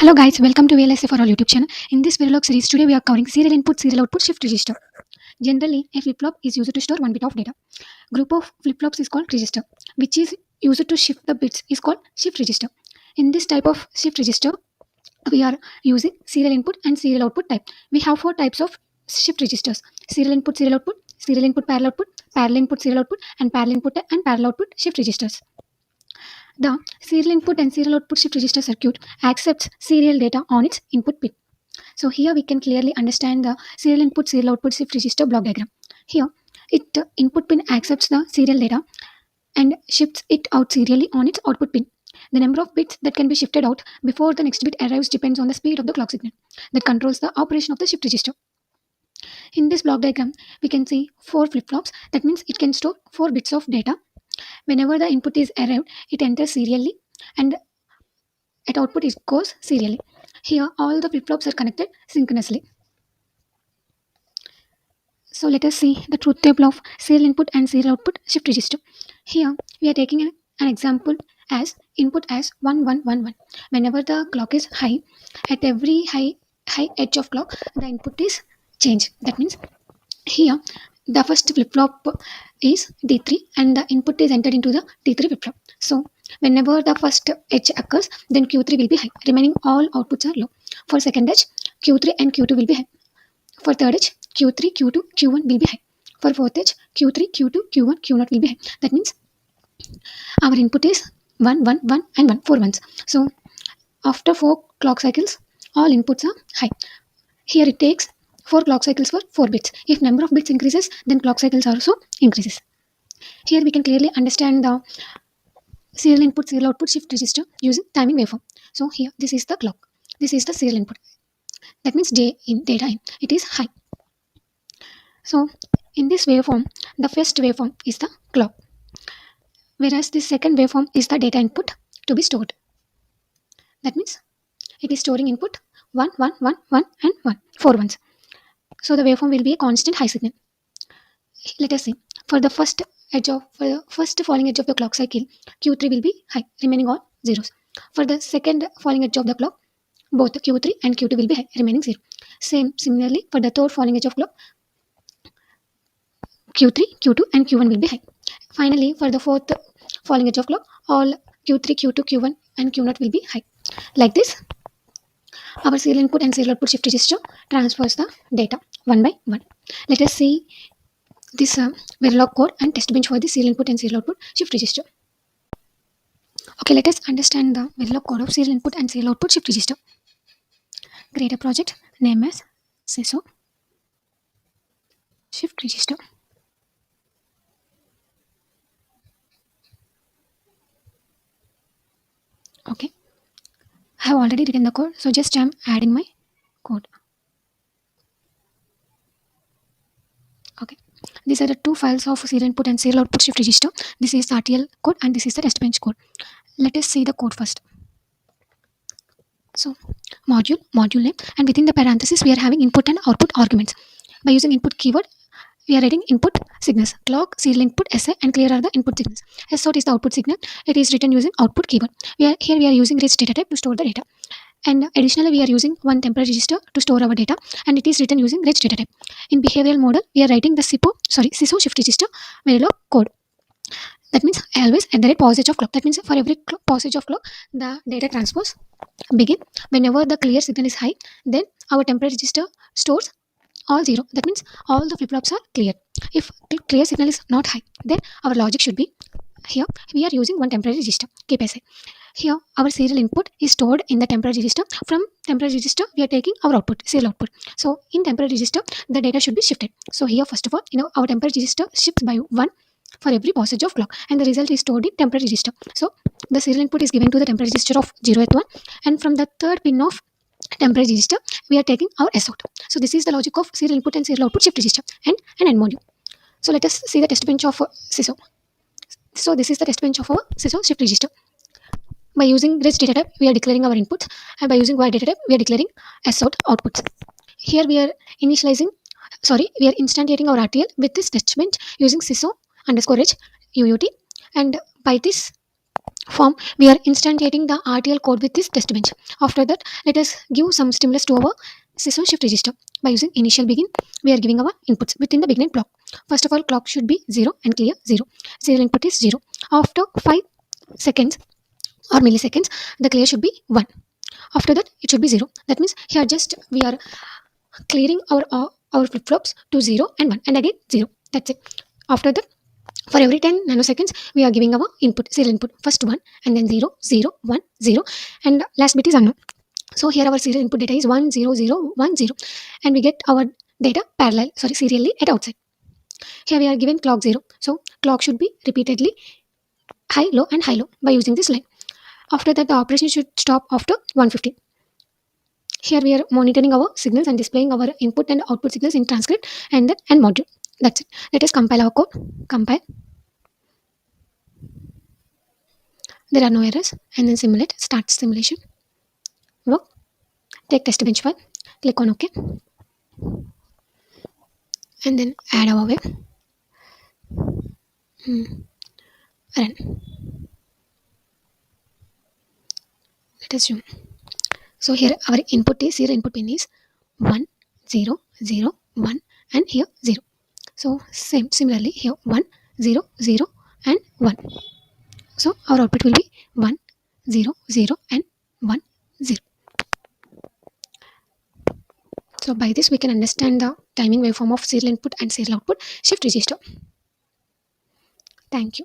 Hello guys, welcome to VLSI For All YouTube channel. In this Verilog series, today we are covering serial input, serial output, shift register. Generally, a flip-flop is used to store one bit of data. Group of flip-flops is called register, which is used to shift the bits is called shift register. In this type of shift register, we are using serial input and serial output type. We have four types of shift registers: serial input, serial input, parallel input, serial output, and parallel output shift registers. The serial input and serial output shift register circuit accepts serial data on its input pin. So here we can clearly understand the serial input, serial output shift register block diagram. Here, input pin accepts the serial data and shifts it out serially on its output pin. The number of bits that can be shifted out before the next bit arrives depends on the speed of the clock signal that controls the operation of the shift register. In this block diagram, we can see four flip-flops. That means it can store 4 bits of data. Whenever the input is arrived, it enters serially, and at output it goes serially. Here, all the flip-flops are connected synchronously. So let us see the truth table of serial input and serial output shift register. Here, we are taking an example as input as 1111. Whenever the clock is high, at every high edge of clock, the input is changed. That means here the first flip-flop is D3 and the input is entered into the D3 flip-flop. So whenever the first edge occurs, then Q3 will be high. Remaining all outputs are low. For second edge, Q3 and Q2 will be high. For third edge, Q3, Q2, Q1 will be high. For fourth edge, Q3, Q2, Q1, Q0 will be high. That means our input is 1, 1, 1 and 1, 4 ones. So after 4 clock cycles, all inputs are high. Here it takes 4 clock cycles for 4 bits. If number of bits increases, then clock cycles also increases. Here we can clearly understand the serial input, serial output shift register using timing waveform. So here, this is the clock. This is the serial input. That means data in. It is high. So in this waveform, the first waveform is the clock, whereas the second waveform is the data input to be stored. That means it is storing input 1, 1, 1, 1 and 1, 4 ones. So the waveform will be a constant high signal. Let us see. For the first falling edge of the clock cycle, Q3 will be high, remaining all zeros. For the second falling edge of the clock, both Q3 and Q2 will be high, remaining 0. Similarly, for the third falling edge of clock, Q3, Q2 and Q1 will be high. Finally, for the fourth falling edge of clock, all Q3, Q2, Q1 and Q0 will be high. Like this, our serial input and serial output shift register transfers the data one by one. Let us see this Verilog code and Testbench for the serial input and serial output shift register. Okay, let us understand the Verilog code of serial input and serial output shift register. Create a project, name as SISO shift register. Okay, I have already written the code, so just I'm adding my code. Okay, these are the two files of serial input and serial output shift register. This is the RTL code and this is the Testbench code. Let us see the code first. So module name, and within the parentheses we are having input and output arguments. By using input keyword, we are writing input signals: clock, serial input, SA, and clear are the input signals. SOT is the output signal. It is written using output keyword. We are using rich data type to store the data. And additionally, we are using one temporary register to store our data, and it is written using rich data type. In behavioral model, we are writing the SISO shift register Verilog code. That means always at the rate passage of clock. That means for every passage of clock, the data transpose begin. Whenever the clear signal is high, then our temporary register stores all 0. That means all the flip-flops are clear. If clear signal is not high, then our logic should be here. We are using one temporary register. Keep SA. Here, our serial input is stored in the temporary register. From temporary register, we are taking our output, serial output. So in temporary register, the data should be shifted. So here, first of all, our temporary register shifts by 1 for every passage of clock, and the result is stored in temporary register. So the serial input is given to the temporary register of 0th one, and from the third pin of temporary register, we are taking our SOT. So this is the logic of serial input and serial output shift register and an end module. So let us see the test bench of SISO. So this is the test bench of our SISO shift register. By using rich data type, we are declaring our inputs, and by using void data type, we are declaring SOT outputs. Here we are instantiating our RTL with this test bench using SISO _rich UUT, and by this form, we are instantiating the RTL code with this test bench. After that, let us give some stimulus to our SISO shift register. By using initial begin, we are giving our inputs within the beginning block. First of all, clock should be 0 and clear 0. Serial input is 0. After 5 seconds or milliseconds, the clear should be 1. After that, it should be 0. That means here just we are clearing our flip-flops to 0 and 1 and again 0. That's it. After that, for every 10 nanoseconds, we are giving our input, serial input. First 1 and then 0, 0, 1, 0, and last bit is unknown. So here our serial input data is 1, 0, 0, 1, 0, and we get our data serially at outside. Here we are given clock 0. So clock should be repeatedly high, low, and high, low by using this line. After that, the operation should stop after 150. Here we are monitoring our signals and displaying our input and output signals in transcript and module. That's it. Let us compile our code. Compile. There are no errors. And then simulate. Start simulation. Work. Take Testbench file. Click on OK. And then add our web. Run. Let us zoom. So here our input is, here input pin is 1, 0, 0, 1, and here 0. So similarly here 1, 0, 0, and 1. So our output will be 1, 0, 0, and 1, 0. So by this we can understand the timing waveform of serial input and serial output shift register. Thank you.